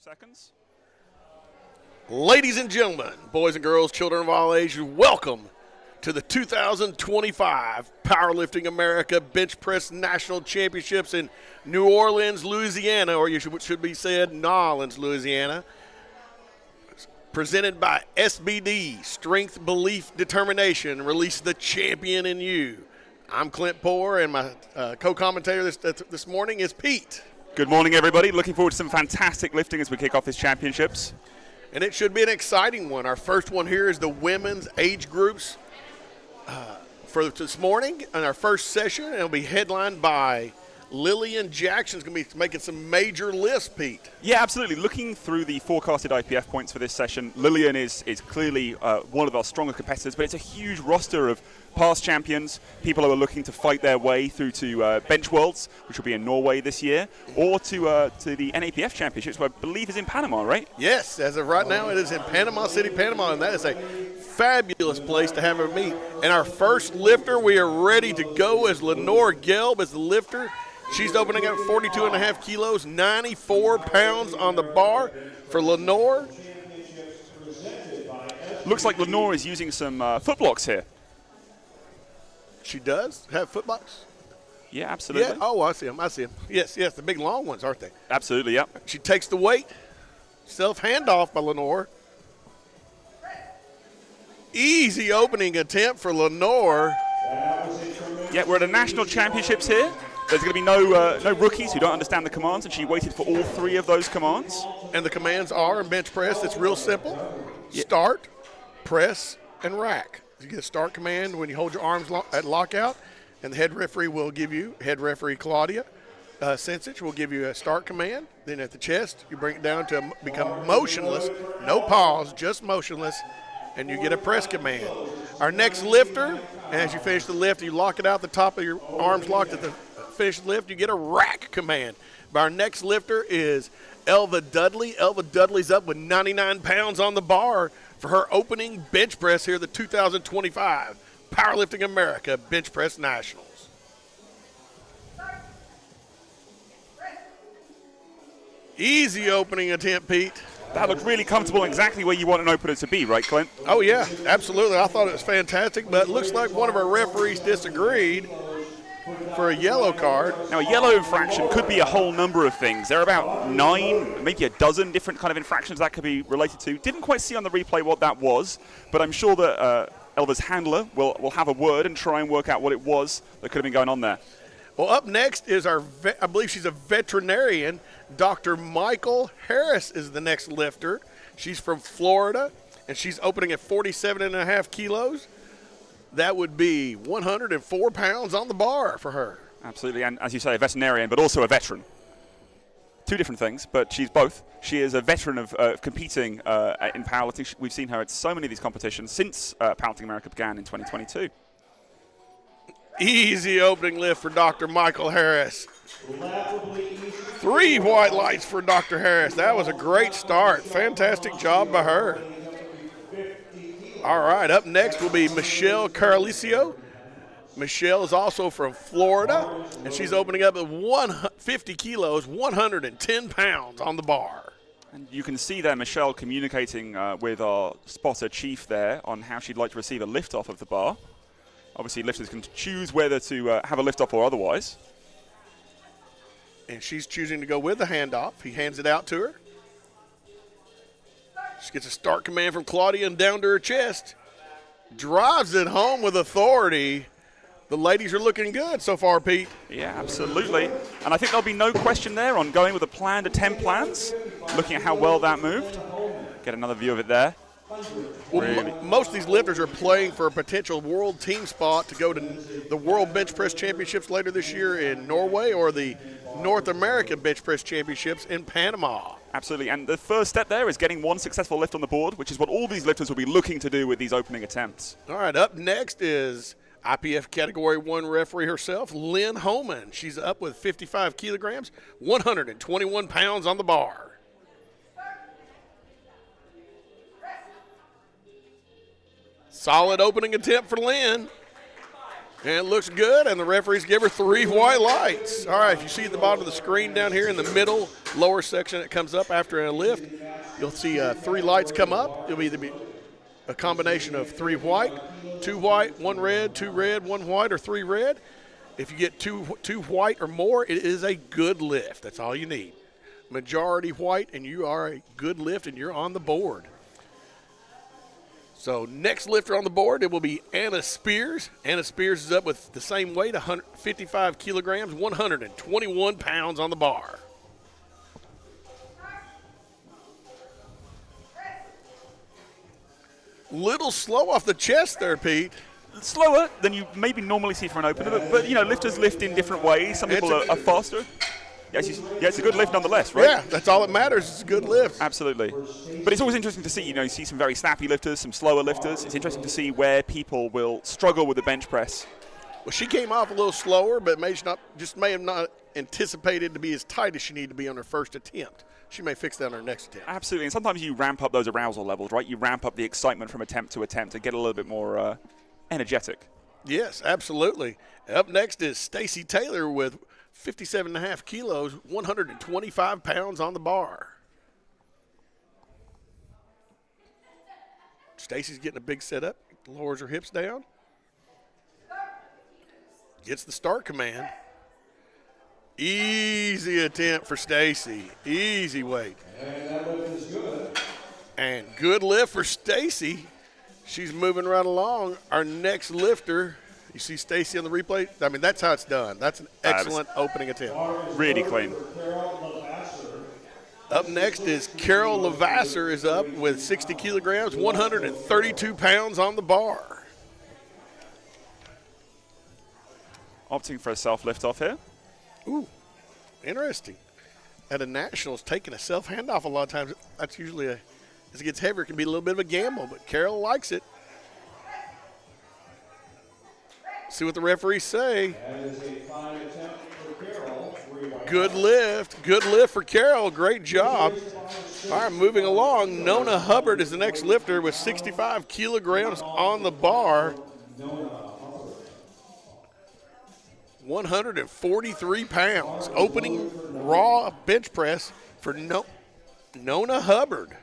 seconds. Ladies and gentlemen, boys and girls, children of all ages, welcome to the 2025 Powerlifting America Bench Press National Championships in New Orleans, Louisiana, or you should be said, Nolens, Louisiana. Presented by SBD, Strength, Belief, Determination, release the champion in you. I'm Clint Poore, and my co-commentator this morning is Pete. Good morning, everybody. Looking forward to some fantastic lifting as we kick off these championships. And it should be an exciting one. Our first one here is the women's age groups for this morning. In our first session, it'll be headlined by Lillian Jackson's going to be making some major lifts, Pete. Yeah, absolutely. Looking through the forecasted IPF points for this session, Lillian is clearly one of our stronger competitors, but it's a huge roster of past champions, people who are looking to fight their way through to Bench Worlds, which will be in Norway this year, or to the NAPF Championships, which I believe is in Panama, right? Yes, as of right now, it is in Panama City, Panama, and that is a fabulous place to have a meet. And our first lifter, we are ready to go as Lenore Gelb is the lifter. She's opening up 42.5 kilos, 94 pounds on the bar for Lenore. Looks like Lenore is using some foot blocks here. She does have foot blocks? Yeah, absolutely. Yeah. Oh, I see them. Yes, the big long ones, aren't they? Absolutely, yeah. She takes the weight. Self-handoff by Lenore. Easy opening attempt for Lenore. Yeah, we're at the national championships here. There's going to be no rookies who don't understand the commands, and she waited for all three of those commands. And the commands are in bench press. It's real simple. Yeah. Start, press, and rack. You get a start command when you hold your arms at lockout, and the head referee will give you, head referee Claudia Sensich will give you a start command. Then at the chest, you bring it down to become motionless, no pause, just motionless, and you get a press command. Our next lifter, as you finish the lift, you lock it out the top of your arms locked at the finish the lift, you get a rack command. But our next lifter is Elva Dudley. Elva Dudley's up with 99 pounds on the bar for her opening bench press here at the 2025 Powerlifting America Bench Press Nationals. Easy opening attempt, Pete. That looked really comfortable, exactly where you want an opener to be, right, Clint? Oh, yeah, absolutely. I thought it was fantastic, but it looks like one of our referees disagreed for a yellow card. Now, a yellow infraction could be a whole number of things. There are about 9, maybe a dozen different kind of infractions that could be related to. Didn't quite see on the replay what that was, but I'm sure that Elva's handler will have a word and try and work out what it was that could have been going on there. Well, up next is I believe she's a veterinarian. Dr. Michael Harris is the next lifter. She's from Florida, and she's opening at 47.5 kilos. That would be 104 pounds on the bar for her. Absolutely, and as you say, a veterinarian, but also a veteran. Two different things, but she's both. She is a veteran of competing in powerlifting. We've seen her at so many of these competitions since Powerlifting America began in 2022. Easy opening lift for Dr. Michael Harris. 3 white lights for Dr. Harris. That was a great start. Fantastic job by her. All right, up next will be Michelle Caralicio. Michelle is also from Florida, and she's opening up at 150 kilos, 110 pounds on the bar. And you can see there Michelle communicating with our spotter chief there on how she'd like to receive a lift off of the bar. Obviously, lifters can choose whether to have a lift off or otherwise. And she's choosing to go with the handoff. He hands it out to her. She gets a start command from Claudia and down to her chest. Drives it home with authority. The ladies are looking good so far, Pete. Yeah, absolutely. And I think there'll be no question there on going with the planned attempt plans, looking at how well that moved. Get another view of it there. Well, really. Most of these lifters are playing for a potential world team spot to go to the World Bench Press Championships later this year in Norway or the North American Bench Press Championships in Panama. Absolutely, and the first step there is getting one successful lift on the board, which is what all these lifters will be looking to do with these opening attempts. All right, up next is IPF Category 1 referee herself, Lynn Homan. She's up with 55 kilograms, 121 pounds on the bar. Solid opening attempt for Lynn. And it looks good, and the referees give her 3 white lights. All right, if you see at the bottom of the screen down here in the middle lower section that comes up after a lift, you'll see 3 lights come up. It'll either be a combination of 3 white, 2 white, 1 red, 2 red, 1 white, or 3 red. If you get two white or more, it is a good lift. That's all you need. Majority white, and you are a good lift, and you're on the board. So next lifter on the board, it will be Anna Spears. Anna Spears is up with the same weight, 155 kilograms, 121 pounds on the bar. Little slow off the chest there, Pete. Slower than you maybe normally see from an opener, but lifters lift in different ways. Some people are faster. Yes, it's a good lift nonetheless, right? Yeah, that's all that matters. It's a good lift. Absolutely. But it's always interesting to see, you see some very snappy lifters, some slower lifters. It's interesting to see where people will struggle with the bench press. Well, she came off a little slower, but may have not anticipated to be as tight as she needed to be on her first attempt. She may fix that on her next attempt. Absolutely, and sometimes you ramp up those arousal levels, right? You ramp up the excitement from attempt to get a little bit more energetic. Yes, absolutely. Up next is Stacy Taylor with 57.5 kilos, 125 pounds on the bar. Stacy's getting a big setup, lowers her hips down. Gets the start command. Easy attempt for Stacy. Easy weight. And that lift is good. And good lift for Stacy. She's moving right along. Our next lifter, you see Stacy on the replay? I mean, that's how it's done. That's an excellent opening attempt. Really clean. Up next is Carol Lavasser is up with 60 kilograms, 132 pounds on the bar. Opting for a self-lift off here. Ooh, interesting. At a nationals, taking a self-handoff a lot of times, that's usually as it gets heavier, it can be a little bit of a gamble, but Carol likes it. See what the referees say. That is a fine attempt for Carol. Good lift for Carol. Great job. All right, moving along. Nona Hubbard is the next lifter with 65 kilograms on the bar. 143 pounds. Opening raw bench press for Nona Hubbard.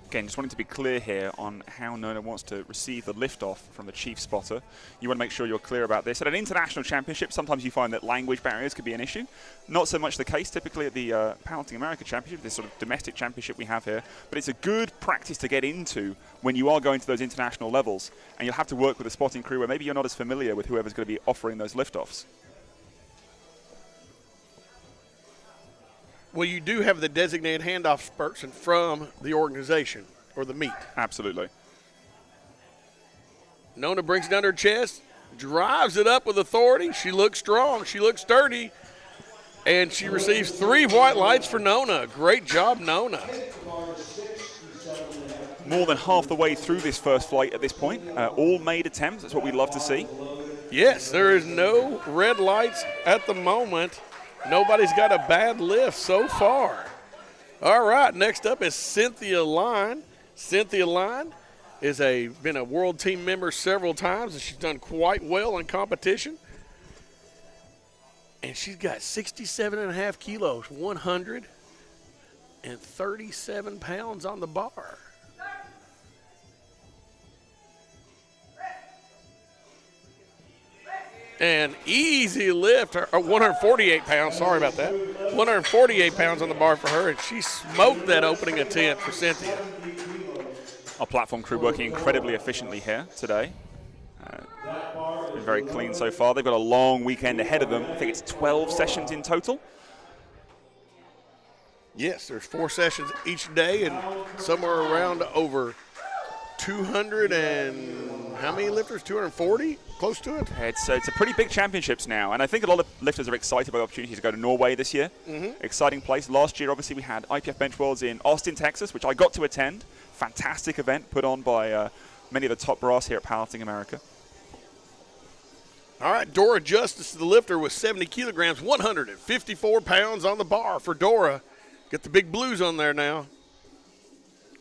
Again, just wanting to be clear here on how Nona wants to receive the liftoff from the chief spotter. You want to make sure you're clear about this. At an international championship, sometimes you find that language barriers could be an issue. Not so much the case typically at the Powerlifting America Championship, this sort of domestic championship we have here. But it's a good practice to get into when you are going to those international levels. And you'll have to work with a spotting crew where maybe you're not as familiar with whoever's going to be offering those liftoffs. Well, you do have the designated handoff person from the organization or the meet. Absolutely. Nona brings it down her chest, drives it up with authority. She looks strong. She looks sturdy. And she receives 3 white lights for Nona. Great job, Nona. More than half the way through this first flight at this point. All made attempts. That's what we love to see. Yes, there is no red lights at the moment. Nobody's got a bad lift so far. All right, next up is Cynthia Line. Cynthia Line is been a world team member several times, and she's done quite well in competition. And she's got 67.5 kilos, 137 pounds on the bar. And easy lift, or 148 pounds, sorry about that. 148 pounds on the bar for her, and she smoked that opening attempt for Cynthia. Our platform crew working incredibly efficiently here today. Been very clean so far. They've got a long weekend ahead of them. I think it's 12 sessions in total. Yes, there's 4 sessions each day, and somewhere around over 200 and how many lifters? 240? Close to it? It's a pretty big championships now, and I think a lot of lifters are excited by the opportunity to go to Norway this year. Exciting place. Last year, obviously, we had IPF Bench Worlds in Austin, Texas, which I got to attend. Fantastic event put on by many of the top brass here at Powerlifting America. All right, Dora Justice, the lifter, with 70 kilograms, 154 pounds on the bar for Dora. Get the big blues on there now.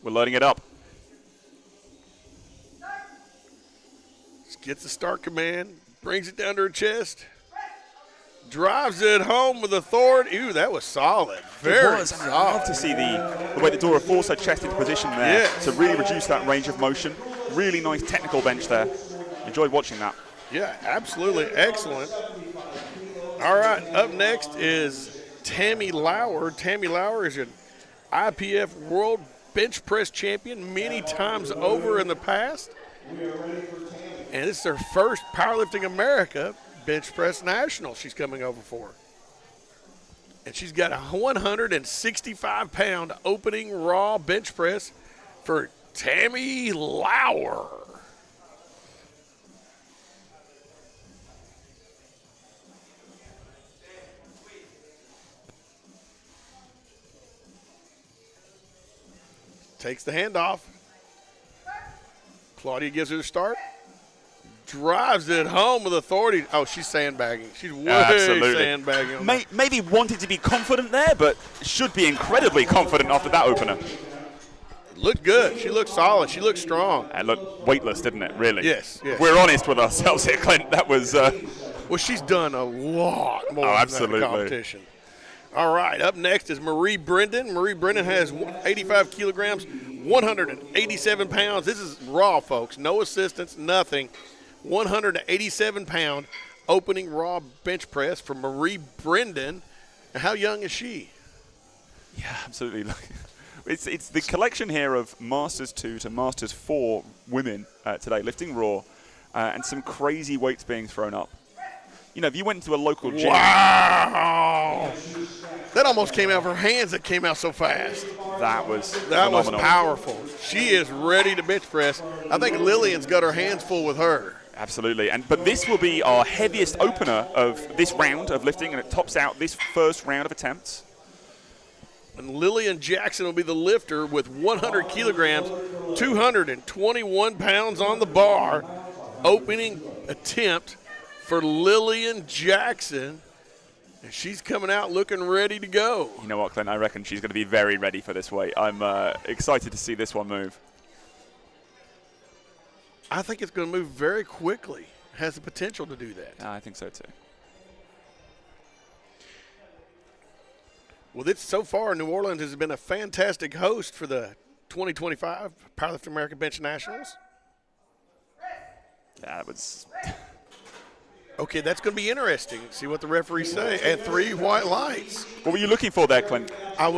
We're loading it up. Gets the start command, brings it down to her chest, drives it home with authority. Ooh, that was solid. Very I mean, solid. I love to see the way that Dora forced her chest into position there Yes. to really reduce that range of motion. Really nice technical bench there. Enjoyed watching that. Yeah, absolutely excellent. All right, up next is Tammy Lauer. Tammy Lauer is an IPF World Bench Press Champion many times over in the past. And this is her first Powerlifting America Bench Press National she's coming over for. And she's got a 165-pound opening raw bench press for Tammy Lauer. Takes the handoff. Claudia gives her the start. Drives it home with authority. Oh, she's sandbagging. She's way sandbagging. On that. Maybe wanted to be confident there, but should be incredibly confident after that opener. Looked good. She looked solid. She looked strong. And looked weightless, didn't it, really? Yes, yes. We're honest with ourselves here, Clint. That was... Well, she's done a lot more than that in competition. All right, up next is Marie Brendan. Marie Brendan has 85 kilograms, 187 pounds. This is raw, folks. No assistance, nothing. 187-pound opening raw bench press for Marie Brendan. How young is she? Yeah, absolutely. It's the collection here of Masters 2 to Masters 4 women today, lifting raw, and some crazy weights being thrown up. You know, if you went into a local gym... Wow! That almost came out of her hands. That came out so fast. That was phenomenal. Powerful. She is ready to bench press. I think Lillian's got her hands full with her. Absolutely. But this will be our heaviest opener of this round of lifting, and it tops out this first round of attempts. And Lillian Jackson will be the lifter with 100 kilograms, 221 pounds on the bar. Opening attempt for Lillian Jackson. And she's coming out looking ready to go. You know what, Clint? I reckon she's going to be very ready for this weight. I'm excited to see this one move. I think it's going to move very quickly. Has the potential to do that. I think so too. Well, so far, New Orleans has been a fantastic host for the 2025 Powerlifting American Bench Nationals. Yeah, that was... Okay, that's going to be interesting. See what the referees say. And 3 white lights. What were you looking for there, Clint? I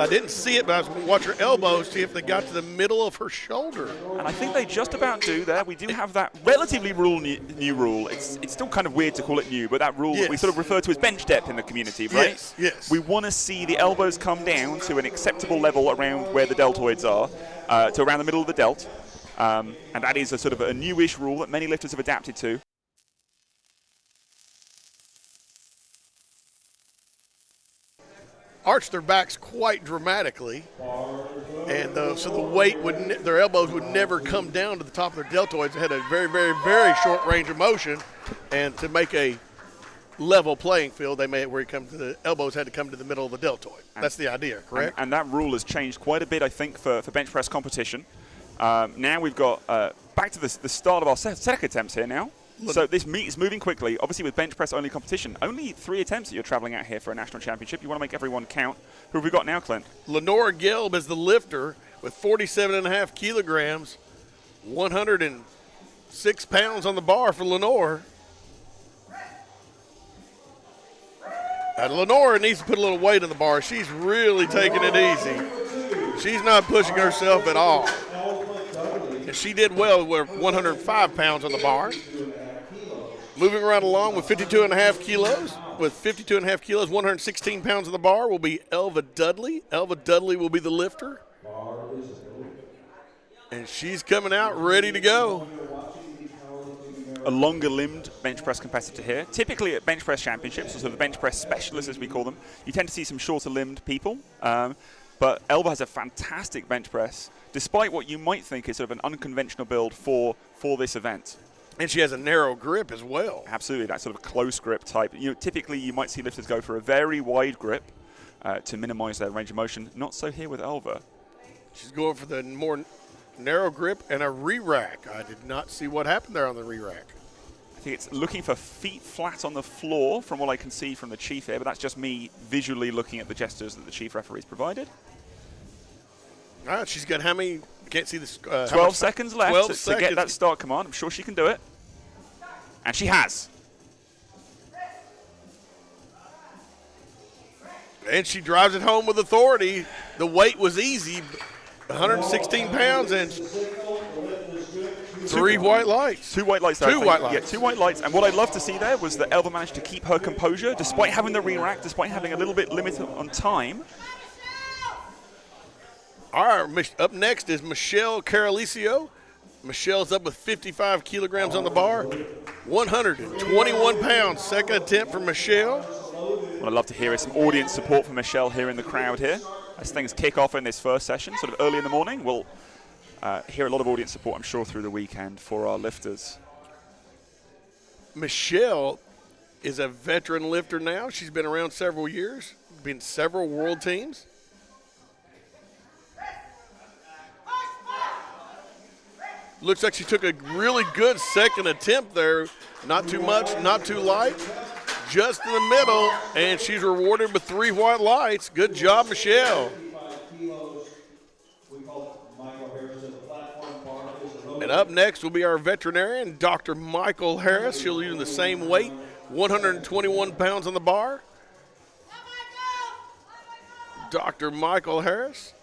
didn't see it, but I was going to watch her elbows, see if they got to the middle of her shoulder. And I think they just about do there. We do have that relatively new rule. It's still kind of weird to call it new, but that rule we sort of refer to as bench depth in the community, right? Yes, yes. We want to see the elbows come down to an acceptable level around where the deltoids are, to around the middle of the delt. And that is a sort of a newish rule that many lifters have adapted to. Arch their backs quite dramatically, and so the weight their elbows would never come down to the top of their deltoids. They had a very, very, very short range of motion, and to make a level playing field, the elbows had to come to the middle of the deltoid. That's the idea, correct? And that rule has changed quite a bit, I think, for bench press competition. Now we've got back to the start of our set attempts here now. So this meet is moving quickly. Obviously, with bench press only competition, only 3 attempts that you're traveling out here for a national championship. You want to make everyone count. Who have we got now, Clint? Lenora Gelb is the lifter with 47.5 kilograms, 106 pounds on the bar for Lenore. Lenore needs to put a little weight on the bar. She's really taking it easy. She's not pushing herself at all. And she did well with 105 pounds on the bar. Moving right along with 52.5 kilos. With 52.5 kilos, 116 pounds on the bar will be Elva Dudley. Elva Dudley will be the lifter. And she's coming out ready to go. A longer-limbed bench press competitor here. Typically at bench press championships, or sort of bench press specialists as we call them, you tend to see some shorter-limbed people. But Elva has a fantastic bench press, despite what you might think is sort of an unconventional build for this event. And she has a narrow grip as well. Absolutely, that sort of close grip type. Typically, you might see lifters go for a very wide grip to minimize their range of motion. Not so here with Elva. She's going for the more narrow grip, and a re-rack. I did not see what happened there on the re-rack. I think it's looking for feet flat on the floor from what I can see from the chief here, but that's just me visually looking at the gestures that the chief referee's provided. All right, she's got how many? Can't see this. 12 seconds left 12 to seconds. get that start command. I'm sure she can do it. And she has. And she drives it home with authority. The weight was easy, 116 pounds and 3 white lights. 2 white lights there. 2 white lights. Yeah, 2 white lights. And what I'd love to see there was that Elva managed to keep her composure despite having the re-rack, despite having a little bit limited on time. All right, up next is Michelle Caralicio. Michelle's up with 55 kilograms on the bar, 121 pounds. Second attempt for Michelle. What I'd love to hear is some audience support for Michelle here in the crowd here. As things kick off in this first session, sort of early in the morning, we'll hear a lot of audience support, I'm sure, through the weekend for our lifters. Michelle is a veteran lifter now. She's been around several years, been several world teams. Looks like she took a really good second attempt there. Not too much, not too light. Just in the middle, and she's rewarded with 3 white lights. Good job, Michelle. And up next will be our veterinarian, Dr. Michael Harris. She'll use the same weight, 121 pounds on the bar. Dr. Michael Harris.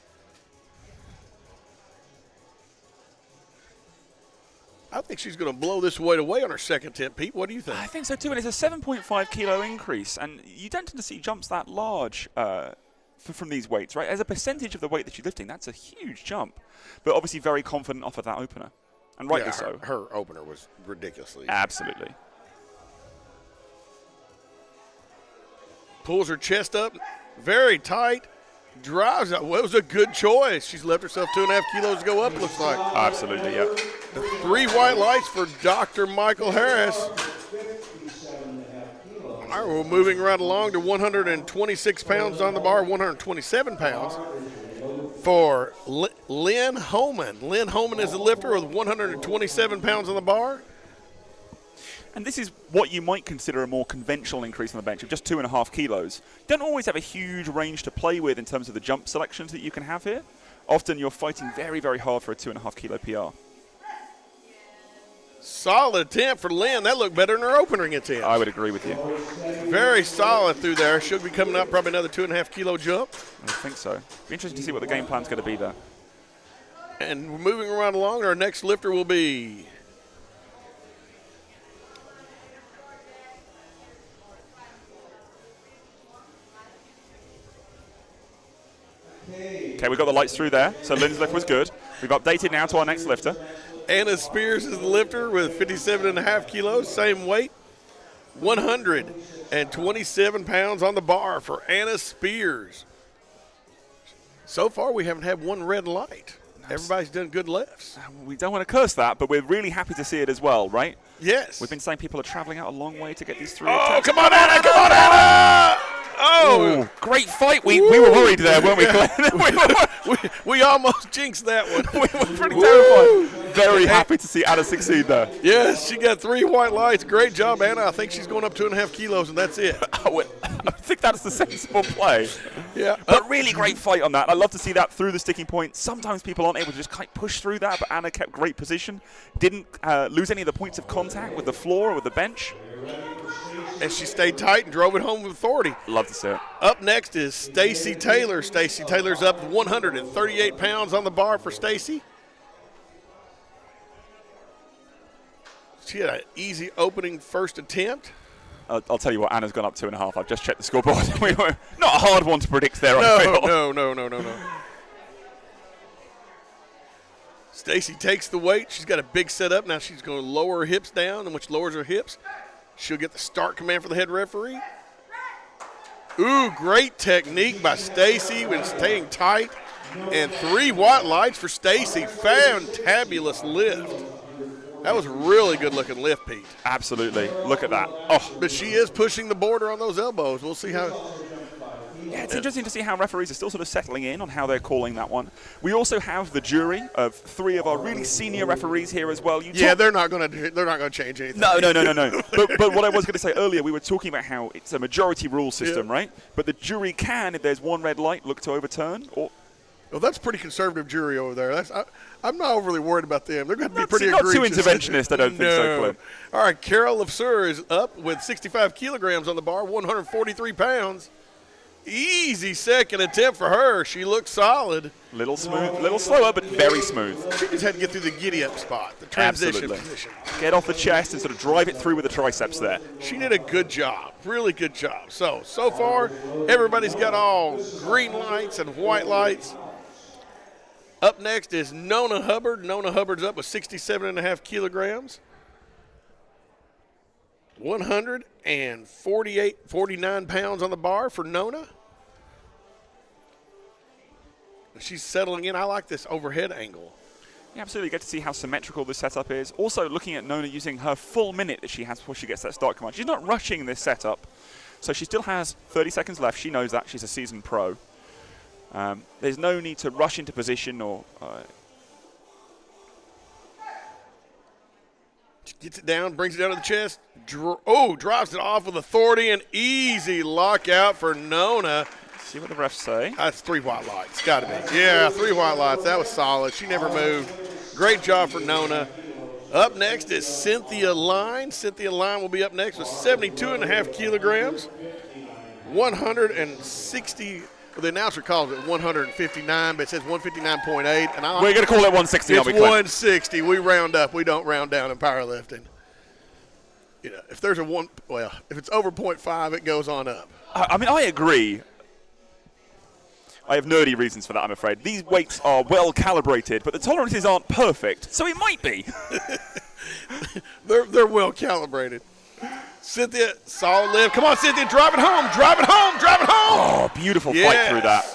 I think she's going to blow this weight away on her second attempt, Pete. What do you think? I think so too, and it's a 7.5 kilo increase, and you don't tend to see jumps that large from these weights, right? As a percentage of the weight that she's lifting, that's a huge jump, but obviously very confident off of that opener, and rightly so. Her opener was ridiculously. Absolutely. Pulls her chest up, very tight, drives out. Well, it was a good choice. She's left herself 2.5 kilos to go up, looks like. Absolutely, yeah. 3 white lights for Dr. Michael Harris. All right, we're moving right along to 126 pounds on the bar, 127 pounds for Lynn Holman. Lynn Holman is the lifter with 127 pounds on the bar. And this is what you might consider a more conventional increase on the bench of just 2.5 kilos. You don't always have a huge range to play with in terms of the jump selections that you can have here. Often you're fighting very, very hard for a 2.5 kilo PR. Solid attempt for Lynn. That looked better than her opening attempt. I would agree with you. Very solid through there. Should be coming up probably another 2.5 kilo jump. I think so. Be interesting to see what the game plan's going to be there. And we're moving around along. Our next lifter will be Okay, we've got the lights through there. So Lynn's lift was good. We've updated now to our next lifter. Anna Spears is the lifter with 57.5 kilos, same weight, 127 pounds on the bar for Anna Spears. So far, we haven't had one red light. Everybody's done good lifts. We don't want to curse that, but we're really happy to see it as well, right? Yes. We've been saying people are traveling out a long way to get these 3 Oh, attempts. come on, Anna! Come on, Anna! Oh! Ooh, great fight. We were worried there, weren't we, Glenn? we almost jinxed that one. We were pretty terrified. Very happy to see Anna succeed there. Yes, she got 3 white lights. Great job, Anna. I think she's going up 2.5 kilos, and that's it. I think that's the sensible play. Yeah. But really great fight on that. I love to see that through the sticking point. Sometimes people aren't able to just kind of push through that, but Anna kept great position. Didn't lose any of the points of contact with the floor or with the bench. And she stayed tight and drove it home with authority. Love to see it. Up next is Stacy Taylor. Stacy Taylor's up 138 pounds on the bar for Stacy. She had an easy opening first attempt. I'll tell you what, Anna's gone up 2.5. I've just checked the scoreboard. Not a hard one to predict there, I feel. No. Stacy takes the weight. She's got a big setup. Now she's going to lower her hips down, and when she lowers her hips, she'll get the start command for the head referee. Ooh, great technique by Stacy when staying tight. And 3 white lights for Stacy. Fantabulous lift. That was a really good-looking lift, Pete. Absolutely. Look at that. Oh, But she is pushing the border on those elbows. We'll see how. Yeah, it's interesting to see how referees are still sort of settling in on how they're calling that one. We also have the jury of 3 of our really senior referees here as well. They're not going to change anything. No. but what I was going to say earlier, we were talking about how it's a majority rule system, right? But the jury can, if there's one red light, look to overturn. Well, that's a pretty conservative jury over there. I'm not overly worried about them. They're going to be pretty egregious. Not too interventionist, I don't think so, Clint. All right, Carol Lefseur is up with 65 kilograms on the bar, 143 pounds. Easy second attempt for her. She looks solid. Little smooth, little slower, but very smooth. She just had to get through the giddy-up spot, the transition position. Get off the chest and sort of drive it through with the triceps there. She did a good job, really good job. So far, everybody's got all green lights and white lights. Up next is Nona Hubbard. Nona Hubbard's up with 67.5 kilograms. 49 pounds on the bar for Nona. She's settling in. I like this overhead angle. You absolutely get to see how symmetrical this setup is. Also looking at Nona using her full minute that she has before she gets that start command. She's not rushing this setup, so she still has 30 seconds left. She knows that. She's a seasoned pro. There's no need to rush into position or... Gets it down, brings it down to the chest. Drops it off with authority. An easy lockout for Nona. See what the refs say. That's 3 white lights. Got to be. Yeah, 3 white lights. That was solid. She never moved. Great job for Nona. Up next is Cynthia Line. Cynthia Line will be up next with 72.5 kilograms. 160. Well, the announcer calls it 159, but it says 159.8. And we're going to call it 160. It's 160. We round up. We don't round down in powerlifting. If there's if it's over 0.5, it goes on up. I mean, I agree. I have nerdy reasons for that, I'm afraid. These weights are well calibrated, but the tolerances aren't perfect, so it might be. They're well calibrated. Cynthia, solid lift. Come on, Cynthia, drive it home, drive it home, drive it home. Oh, beautiful fight through that.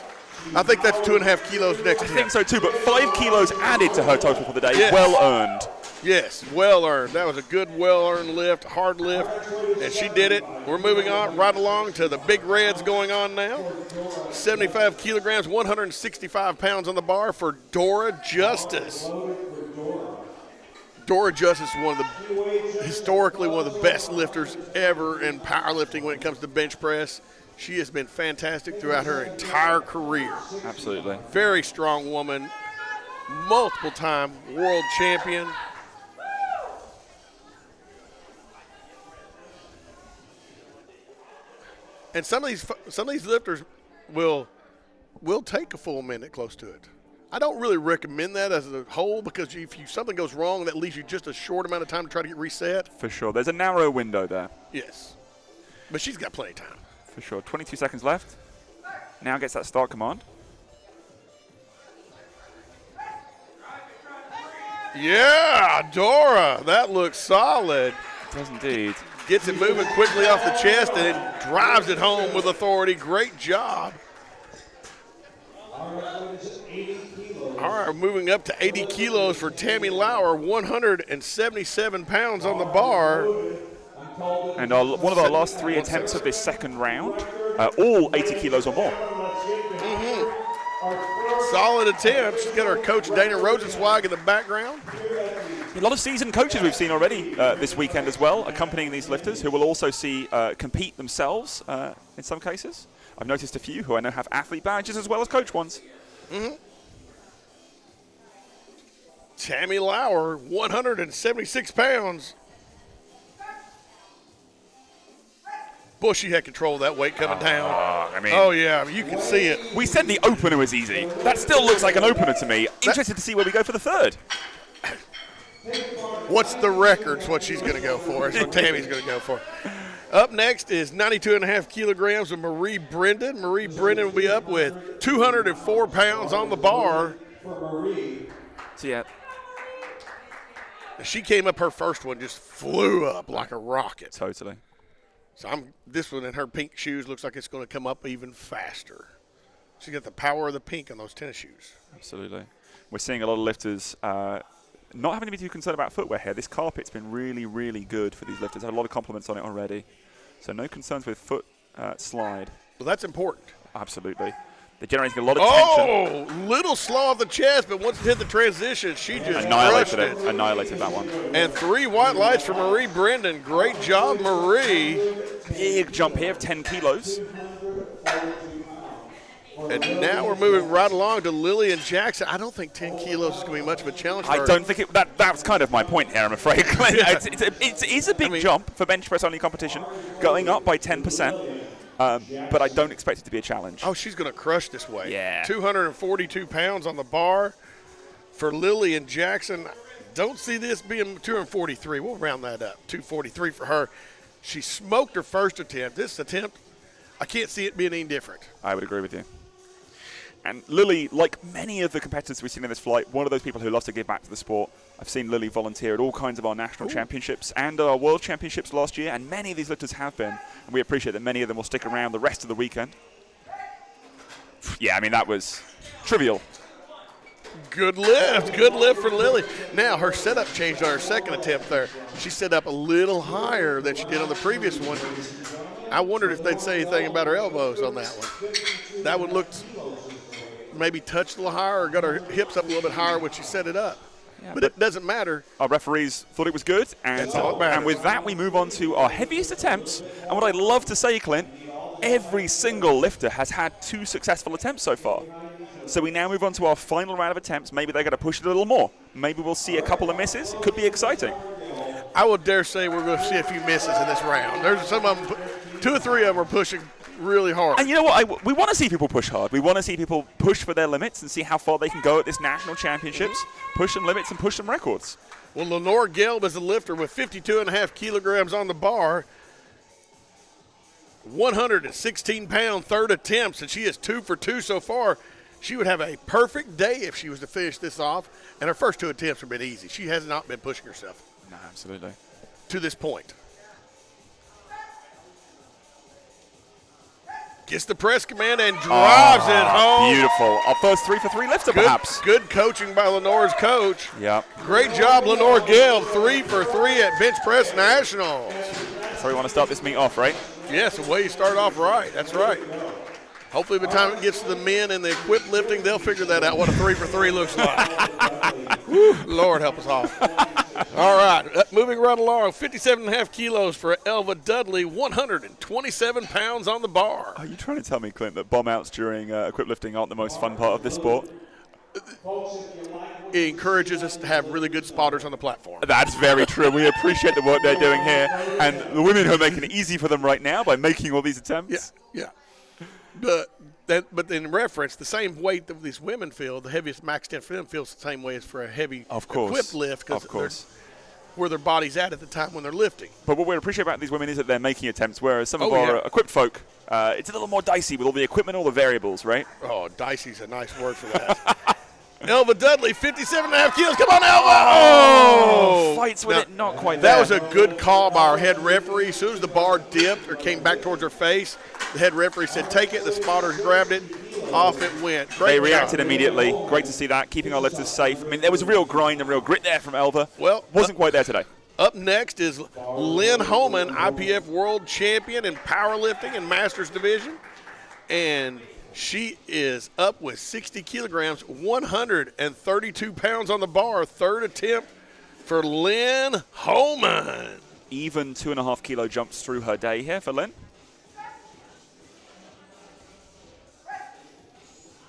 I think that's 2.5 kilos next I think so too, but 5 kilos added to her total for the day. Yes. Well earned. Yes, well earned. That was a good, well-earned lift, hard lift, and she did it. We're moving on right along to the big reds going on now. 75 kilograms, 165 pounds on the bar for Dora Justice. Dora Justice is historically one of the best lifters ever in powerlifting when it comes to bench press. She has been fantastic throughout her entire career. Absolutely. Very strong woman, multiple-time world champion. And some of these lifters will take a full minute close to it. I don't really recommend that as a whole because if something goes wrong, that leaves you just a short amount of time to try to get reset. For sure. There's a narrow window there. Yes. But she's got plenty of time. For sure. 22 seconds left. Now gets that start command. Yeah, Dora. That looks solid. It does indeed. Gets it moving quickly off the chest and then drives it home with authority. Great job. All right, moving up to 80 kilos for Tammy Lauer, 177 pounds on the bar. And one of our last 3 attempts of this second round, all 80 kilos or more. Solid attempt. She's got her coach Dana Rosenzweig in the background. A lot of seasoned coaches we've seen already this weekend as well, accompanying these lifters who will also see compete themselves in some cases. I've noticed a few who I know have athlete badges as well as coach ones. Tammy Lauer, 176 pounds. Boy, she had control of that weight coming down. Oh, yeah, you can see it. We said the opener was easy. That still looks like an opener to me. Interested to see where we go for the third. What's the record's what she's going to go for. That's what Tammy's going to go for. Up next is 92.5 kilograms of Marie Brendan. Marie Brendan will be up with 204 pounds on the bar. So, yeah. She came up, her first one just flew up like a rocket. Totally. So this one in her pink shoes looks like it's going to come up even faster. She's got the power of the pink on those tennis shoes. Absolutely. We're seeing a lot of lifters not having to be too concerned about footwear here. This carpet's been really, really good for these lifters. Had a lot of compliments on it already. So no concerns with foot slide. Well, that's important. Absolutely. They're generating a lot of tension. Oh, little slow off the chest, but once it hit the transition, she just Annihilated crushed it. Annihilated that one. And 3 white lights for Marie Brendan. Great job, Marie. Big jump here of 10 kilos. And now we're moving right along to Lillian Jackson. I don't think 10 kilos is going to be much of a challenge for her. I don't think that was kind of my point here, I'm afraid. It is a big jump for bench press only competition, going up by 10%. But I don't expect it to be a challenge. Oh, she's going to crush this weight. Yeah. 242 pounds on the bar for Lillian Jackson. Don't see this being 243. We'll round that up. 243 for her. She smoked her first attempt. This attempt, I can't see it being any different. I would agree with you. And Lily, like many of the competitors we've seen in this flight, one of those people who loves to give back to the sport. I've seen Lily volunteer at all kinds of our national championships and our world championships last year, and many of these lifters have been. And we appreciate that many of them will stick around the rest of the weekend. Yeah, I mean, that was trivial. Good lift for Lily. Now, her setup changed on her second attempt there. She set up a little higher than she did on the previous one. I wondered if they'd say anything about her elbows on that one. That one looked maybe touched a little higher or got her hips up a little bit higher when she set it up. Yeah, but it doesn't matter. Our referees thought it was good, and with that we move on to our heaviest attempts. And what I'd love to say, Clint, every single lifter has had 2 successful attempts so far. So we now move on to our final round of attempts. Maybe they're going to push it a little more. Maybe we'll see a couple of misses. Could be exciting. I would dare say we're going to see a few misses in this round. There's some of them, 2 or 3 of them are pushing really hard. And you know what? We want to see people push hard. We want to see people push for their limits and see how far they can go at this national championships. Push some limits and push some records. Well, Lenore Gelb is the lifter with 52.5 kilograms on the bar. 116-pound third attempts, and she is 2 for 2 so far. She would have a perfect day if she was to finish this off, and her first 2 attempts have been easy. She has not been pushing herself. No, absolutely. To this point. Gets the press command and drives it home. Beautiful. Our first 3 for 3 lifter, perhaps. Good coaching by Lenore's coach. Yep. Great job, Lenore Gelb. 3 for 3 at Bench Press Nationals. So we want to start this meet off, right? Yes, the way you start off right. That's right. Hopefully by the time it gets to the men and the equipped lifting, they'll figure that out, what a 3 for 3 looks like. Whew, Lord help us all. All right, moving right along, 57.5 kilos for Elva Dudley, 127 pounds on the bar. Are you trying to tell me, Clint, that bomb outs during equipped lifting aren't the most fun part of this sport? It encourages us to have really good spotters on the platform. That's very true. We appreciate the work they're doing here. And the women who are making it easy for them right now by making all these attempts. Yeah. But in reference, the same weight that these women feel, the heaviest max extent for them feels the same way as for a heavy equipped lift. Of course. Where their body's at the time when they're lifting. But what we appreciate about these women is that they're making attempts, whereas some of our equipped folk, it's a little more dicey with all the equipment, all the variables, right? Oh, dicey's a nice word for that. Elva Dudley, 57.5 kilos. Come on, Elva! Oh! Fights with it, not quite there. That was a good call by our head referee. As soon as the bar dipped or came back towards her face, the head referee said, take it. The spotters grabbed it. Off it went. Great They reacted job. immediately. Great to see that, keeping our lifters safe. I mean, there was a real grind and real grit there from Elva. Well, wasn't quite there today. Up next is Lynn Holman, IPF World Champion in powerlifting and Masters Division. And she is up with 60 kilograms, 132 pounds on the bar. Third attempt for Lynn Holman. Even 2.5 kilo jumps through her day here for Lynn.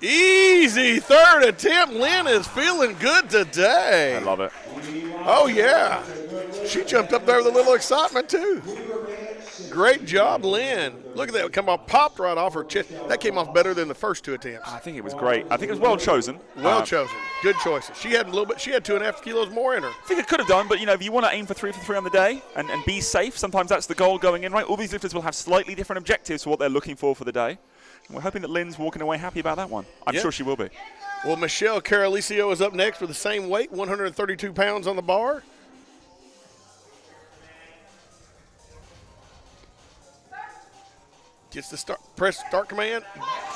Easy third attempt. Lynn is feeling good today. I love it. Oh, yeah. She jumped up there with a little excitement, too. Great job, Lynn. Look at that. Come off, popped right off her chest. That came off better than the first 2 attempts. I think it was great. I think it was well chosen. Well chosen. Good choices. She had a little bit. She had 2.5 kilos more in her. I think it could have done, but, if you want to aim for 3 for 3 on the day and be safe, sometimes that's the goal going in, right? All these lifters will have slightly different objectives for what they're looking for the day. And we're hoping that Lynn's walking away happy about that one. I'm sure she will be. Well, Michelle Caralicio is up next with the same weight, 132 pounds on the bar. Gets the press start command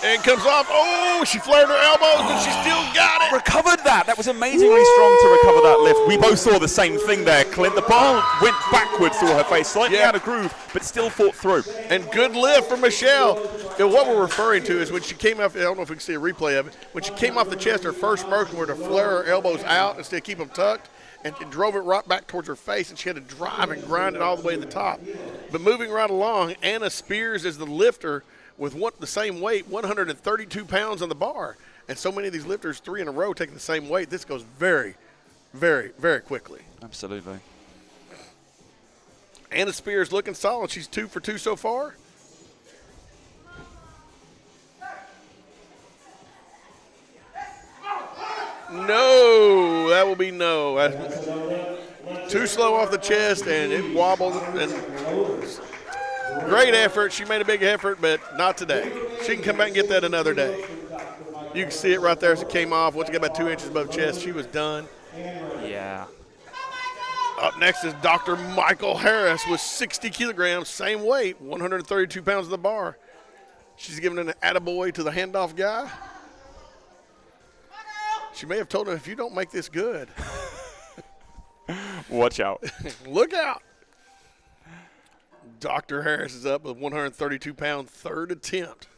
and comes off. Oh, she flared her elbows, but she still got it. Recovered that. That was amazingly strong to recover that lift. We both saw the same thing there, Clint. The bar went backwards through her face, slightly out of groove, but still fought through. And good lift from Michelle. And what we're referring to is when she came off, I don't know if we can see a replay of it, when she came off the chest, her first motion was to flare her elbows out instead of keep them tucked. And it drove it right back towards her face, and she had to drive and grind it all the way to the top. But moving right along, Anna Spears is the lifter with the same weight, 132 pounds on the bar. And so many of these lifters, 3 in a row, taking the same weight. This goes very, very, very quickly. Absolutely. Anna Spears looking solid. She's 2 for 2 so far. No, that will be no. Too slow off the chest, and it wobbled. And great effort. She made a big effort, but not today. She can come back and get that another day. You can see it right there as it came off. Once it got about 2 inches above chest, she was done. Yeah. Up next is Dr. Michael Harris with 60 kilograms, same weight, 132 pounds of the bar. She's giving an attaboy to the handoff guy. She may have told him, if you don't make this good. Watch out. Look out. Dr. Harris is up with 132 pound third attempt.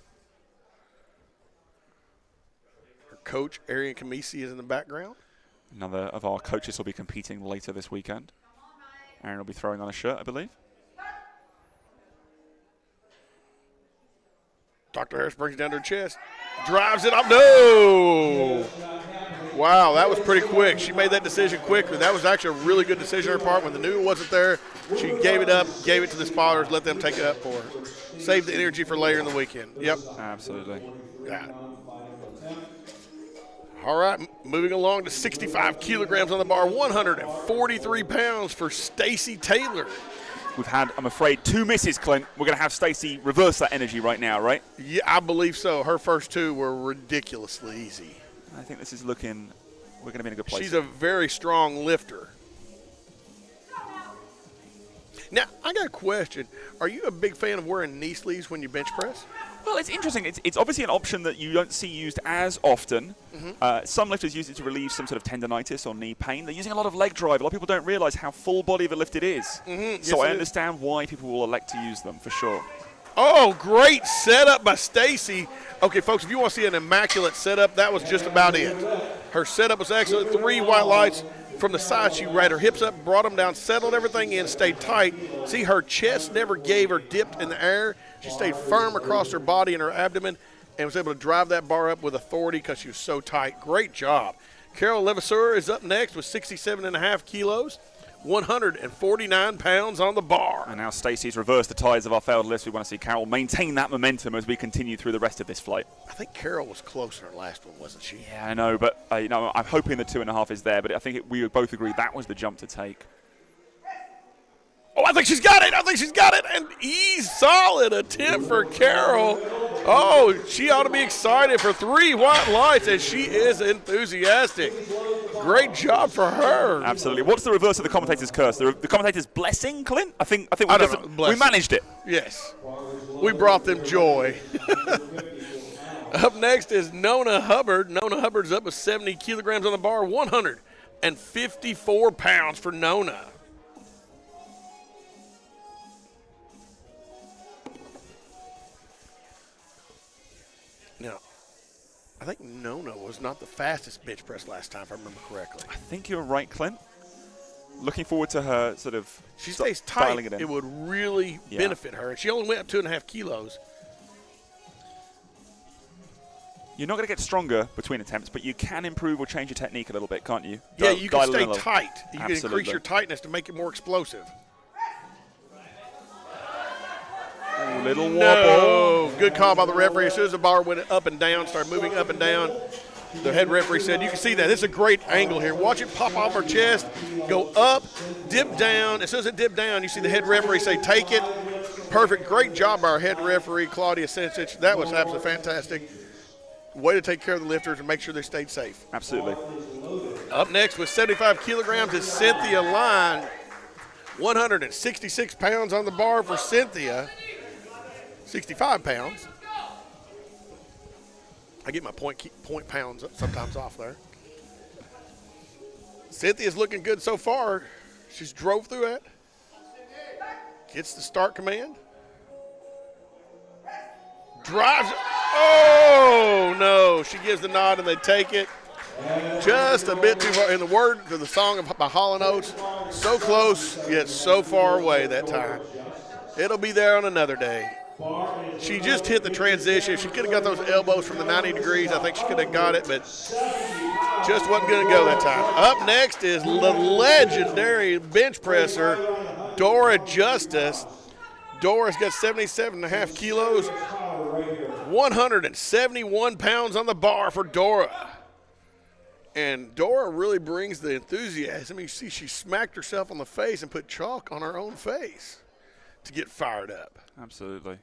Her coach, Arian Kamisi, is in the background. Another of our coaches will be competing later this weekend. Aaron will be throwing on a shirt, I believe. Dr. Harris brings it down to her chest. Drives it up. No! Wow, that was pretty quick. She made that decision quickly. That was actually a really good decision on her part. When the noodle wasn't there, she gave it up, gave it to the spotters, let them take it up for her. Save the energy for later in the weekend. Yep. Absolutely. Got it. All right, moving along to 65 kilograms on the bar, 143 pounds for Stacy Taylor. We've had, I'm afraid, 2 misses, Clint. We're going to have Stacy reverse that energy right now, right? Yeah, I believe so. Her first 2 were ridiculously easy. I think this is looking, we're going to be in a good place. She's a very strong lifter. Now, I got a question. Are you a big fan of wearing knee sleeves when you bench press? Well, it's interesting. It's obviously an option that you don't see used as often. Some lifters use it to relieve some sort of tendonitis or knee pain. They're using a lot of leg drive. A lot of people don't realize how full body of a lift it is. Yes, so I understand why people will elect to use them, for sure. Oh, great setup by Stacy. Okay, folks, if you want to see an immaculate setup, that was just about it. Her setup was excellent. 3 white lights. From the side, she had her hips up, brought them down, settled everything in, stayed tight. See, her chest never gave or dipped in the air. She stayed firm across her body and her abdomen and was able to drive that bar up with authority because she was so tight. Great job. Carol Levasseur is up next with 67.5 kilos, 149 pounds on the bar. And now Stacey's reversed the tides of our failed list. We want to see Carol maintain that momentum as we continue through the rest of this flight. I think Carol was close in her last one, wasn't she? Yeah, I know, but I'm hoping the 2.5 is there, but I think we both agree that was the jump to take. Oh, I think she's got it. I think she's got it. And solid attempt for Carol. Oh, she ought to be excited for 3 white lights, and she is enthusiastic. Great job for her. Absolutely. What's the reverse of the commentator's curse? The commentator's blessing, Clint? I think we managed it. Yes. We brought them joy. Up next is Nona Hubbard. Nona Hubbard's up with 70 kilograms on the bar, 154 pounds for Nona. Now, I think Nona was not the fastest bench press last time, if I remember correctly. I think you're right, Clint. Looking forward to her sort of she stays tight. It would really benefit her. And she only went up 2.5 kilos. You're not going to get stronger between attempts, but you can improve or change your technique a little bit, can't you? Yeah, you can stay tight. You can increase your tightness to make it more explosive. Little wobble. No. Good call by the referee. As soon as the bar went up and down, started moving up and down, the head referee said, you can see that. This is a great angle here. Watch it pop off her chest, go up, dip down. As soon as it dipped down, you see the head referee say, take it. Perfect. Great job by our head referee, Claudia Sensich. That was absolutely fantastic. Way to take care of the lifters and make sure they stayed safe. Absolutely. Up next with 75 kilograms is Cynthia Line. 166 pounds on the bar for Cynthia. 65 pounds. I get my point pounds sometimes off there. Cynthia's looking good so far. She's drove through it. Gets the start command. Drives it. Oh, no. She gives the nod and they take it. Just a bit too far. In the word of the song by Hall & Oates, so close yet so far away that time. It'll be there on another day. She just hit the transition. If she could have got those elbows from the 90 degrees, I think she could have got it, but just wasn't going to go that time. Up next is the legendary bench presser, Dora Justice. Dora's got 77.5 kilos, 171 pounds on the bar for Dora. And Dora really brings the enthusiasm. You see, she smacked herself on the face and put chalk on her own face to get fired up. Absolutely.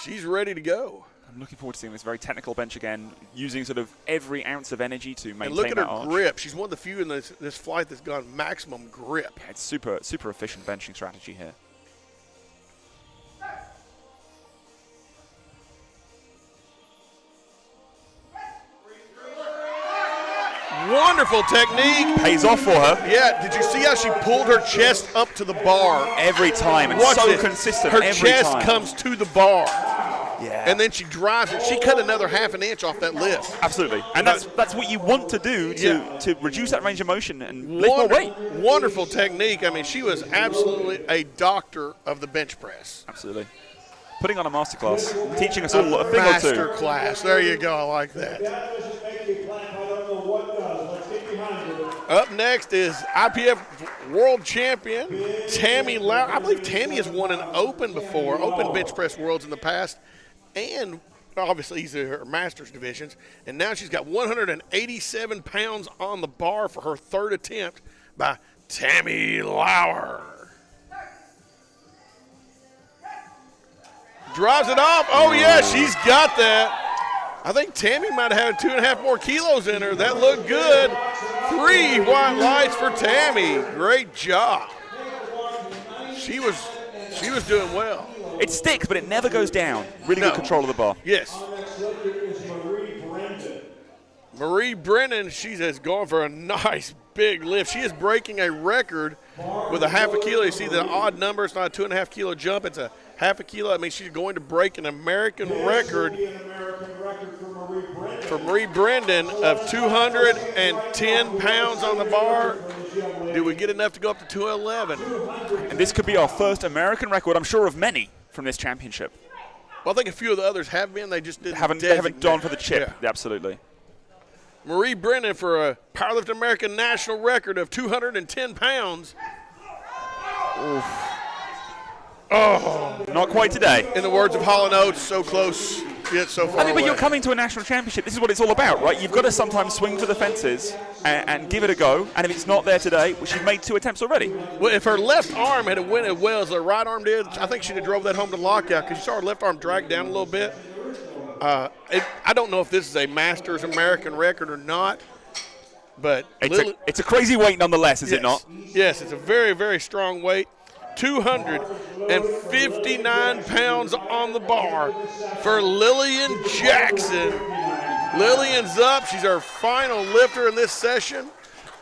She's ready to go. I'm looking forward to seeing this very technical bench again, using sort of every ounce of energy to maintain and look at that her arch. grip. She's one of the few in this flight that's gone maximum grip. It's super efficient benching strategy here. Wonderful technique. Pays off for her. Yeah, did you see how she pulled her chest up to the bar? Every time, and Watch so this. consistent Her every chest time. comes to the bar. Yeah. And then she drives it. She cut another half an inch off that lift. Absolutely. And that's what you want to do to reduce that range of motion and lift more weight. Wonderful technique. I mean, she was absolutely a doctor of the bench press. Absolutely. Putting on a masterclass, teaching us all a thing or two. Master class. There you go. I like that. Up next is IPF world champion Tammy Lauer. I believe Tammy has won an open before, open bench press worlds in the past, and obviously these are her masters divisions. And now she's got 187 pounds on the bar for her third attempt by Tammy Lauer. Drives it off. Oh yeah, she's got that. I think Tammy might have had 2.5 more kilos in her. That looked good. 3 white lights for Tammy. Great job. She was doing well. It sticks, but it never goes down. Really good control of the bar. Yes. Marie Brennan, she has gone for a nice big lift. She is breaking a record with a half a kilo. You see the odd number. It's not a 2.5 kilo jump. It's a half a kilo. I mean, she's going to break an American record for Marie Brendan of 210 pounds on the bar. Did we get enough to go up to 211? And this could be our first American record, I'm sure, of many from this championship. Well, I think a few of the others have been. They just didn't They haven't gone for the chip. Yeah. Absolutely. Marie Brennan for a Powerlifting American national record of 210 pounds. Oof. Oh, not quite today. In the words of Hall & Oates, so close yet so far I mean, but away. you're coming to a national championship. This is what it's all about, right? You've got to sometimes swing for the fences and give it a go. And if it's not there today, well, she's made 2 attempts already. Well, if her left arm had went as well as her right arm did, I think she'd have drove that home to lockout because you saw her left arm drag down a little bit. I don't know if this is a Masters American record or not, but it's a crazy weight nonetheless, is it not? Yes, it's a very, very strong weight. 259 pounds on the bar for Lillian Jackson. Lillian's up. She's our final lifter in this session.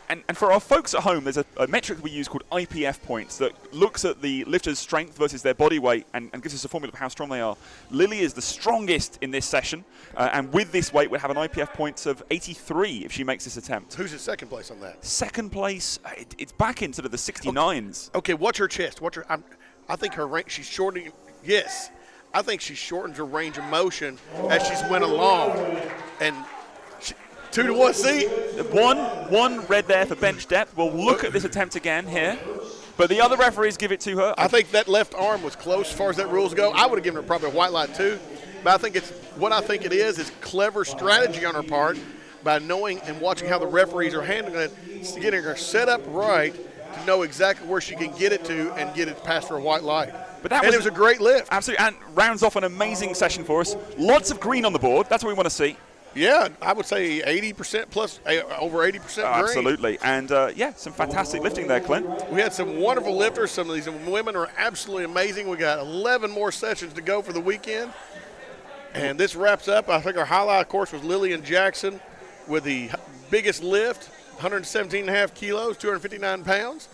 And for our folks at home, there's a metric we use called IPF points that looks at the lifter's strength versus their body weight and gives us a formula of how strong they are. Lily is the strongest in this session, and with this weight, we'll have an IPF points of 83 if she makes this attempt. Who's in second place on that? Second place, it's back into the 69s. Okay, watch her chest. Watch her. I think her range. She's shortening. Yes, I think she shortens her range of motion as she's went along, and. 2 to 1 seat. One red there for bench depth. We'll look at this attempt again here. But the other referees give it to her. I think that left arm was close as far as that rules go. I would have given her probably a white light too. But I think it is clever strategy on her part by knowing and watching how the referees are handling it, getting her set up right to know exactly where she can get it to and get it past her a white light. But it was a great lift. Absolutely, and rounds off an amazing session for us. Lots of green on the board. That's what we want to see. Yeah, I would say 80% plus, over 80% green. Absolutely. And, some fantastic lifting there, Clint. We had some wonderful lifters. Some of these women are absolutely amazing. We got 11 more sessions to go for the weekend. And this wraps up. I think our highlight, of course, was Lillian Jackson with the biggest lift, 117.5 kilos, 259 pounds.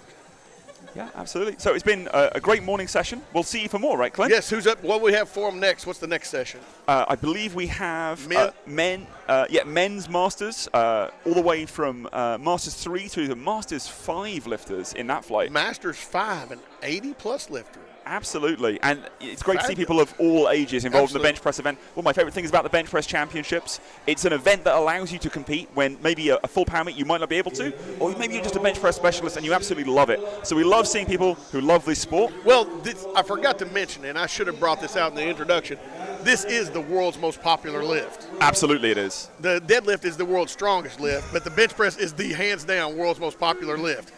Yeah, absolutely. So it's been a great morning session. We'll see you for more, right, Clint? Yes, who's up? What do we have for them next? What's the next session? I believe we have Men? men's masters, all the way from Masters 3 to the Masters 5 lifters in that flight. Masters 5, an 80-plus lifter. Absolutely, and it's great to see people of all ages involved in the bench press event. One of my favorite things about the bench press championships, it's an event that allows you to compete when maybe a full power meet you might not be able to, or maybe you're just a bench press specialist and you absolutely love it. So we love seeing people who love this sport. Well, I forgot to mention, and I should have brought this out in the introduction, this is the world's most popular lift. Absolutely it is. The deadlift is the world's strongest lift, but the bench press is the hands down world's most popular lift.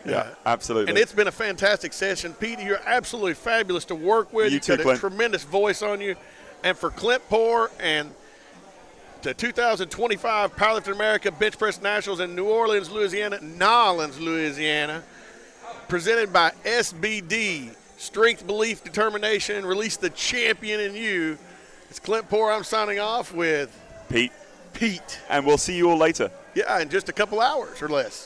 Yeah, absolutely. And it's been a fantastic session. Pete, you're absolutely fabulous to work with. You too, got a Clint. tremendous voice on you. And for Clint Poore and the 2025 Powerlifting America Bench Press Nationals in New Orleans, Louisiana, presented by SBD, Strength, Belief, Determination, Release the Champion in You. It's Clint Poore. I'm signing off with Pete. Pete. And we'll see you all later. Yeah, in just a couple hours or less.